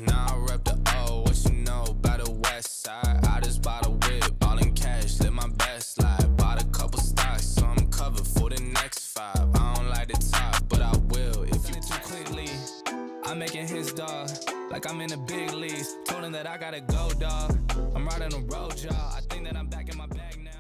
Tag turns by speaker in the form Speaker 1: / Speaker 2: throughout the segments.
Speaker 1: Now I rep the O, what you know about the west side? I just bought a whip, all in cash, live my best life. Bought a couple stocks, so I'm covered for the next 5. I don't like the top, but I will if you too quickly. I'm making his dog, like I'm in the big leagues. Told him that I gotta go, dog. I'm riding a road, y'all. I think that I'm back in my bag now.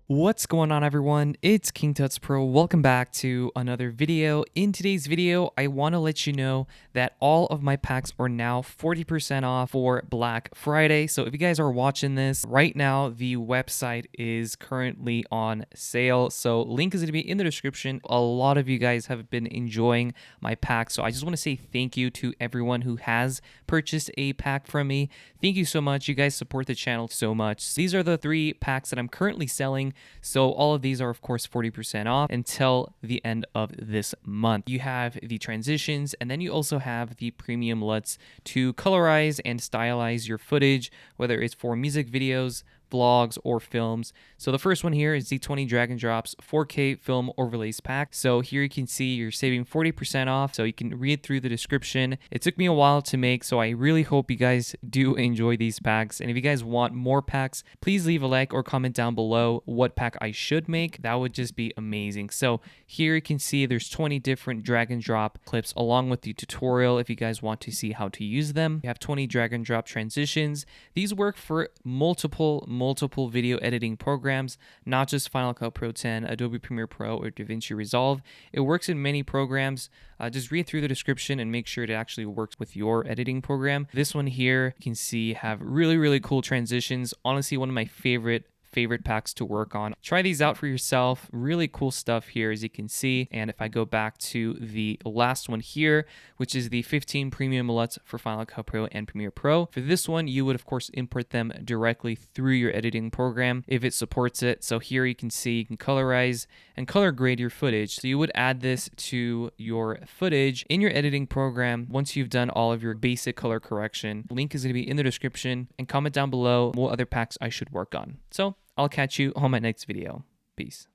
Speaker 2: What's going on, everyone? It's KingTutsPro. Welcome back to another video. In today's video, I want to let you know that all of my packs are now 40% off for Black Friday. So if you guys are watching this right now, the website is currently on sale. So link is going to be in the description. A lot of you guys have been enjoying my packs. So I just want to say thank you to everyone who has purchased a pack from me. Thank you so much. You guys support the channel so much. These are the 3 packs that I'm currently selling. So all of these are, of course, 40% off until the end of this month. You have the transitions, and then you also have the premium LUTs to colorize and stylize your footage, whether it's for music videos, vlogs, or films. So the first one here is the 20 drag and drops 4K film overlays pack. So here you can see you're saving 40% off, so you can read through the description. It took me a while to make, so I really hope you guys do enjoy these packs. And if you guys want more packs, please leave a like or comment down below what pack I should make. That would just be amazing. So here you can see there's 20 different drag and drop clips along with the tutorial if you guys want to see how to use them. You have 20 drag and drop transitions. These work for multiple video editing programs, not just Final Cut Pro 10, Adobe Premiere Pro, or DaVinci Resolve. It works in many programs. Just read through the description and make sure it actually works with your editing program. This one here, you can see, have really cool transitions. Honestly, one of my favorite packs to work on. Try these out for yourself. Really cool stuff here, as you can see. And if I go back to the last one here, which is the 15 premium LUTs for Final Cut Pro and Premiere Pro. For this one, you would of course import them directly through your editing program if it supports it. So here you can see you can colorize and color grade your footage. So you would add this to your footage in your editing program once you've done all of your basic color correction. Link is going to be in the description, and comment down below what other packs I should work on. So I'll catch you on my next video. Peace.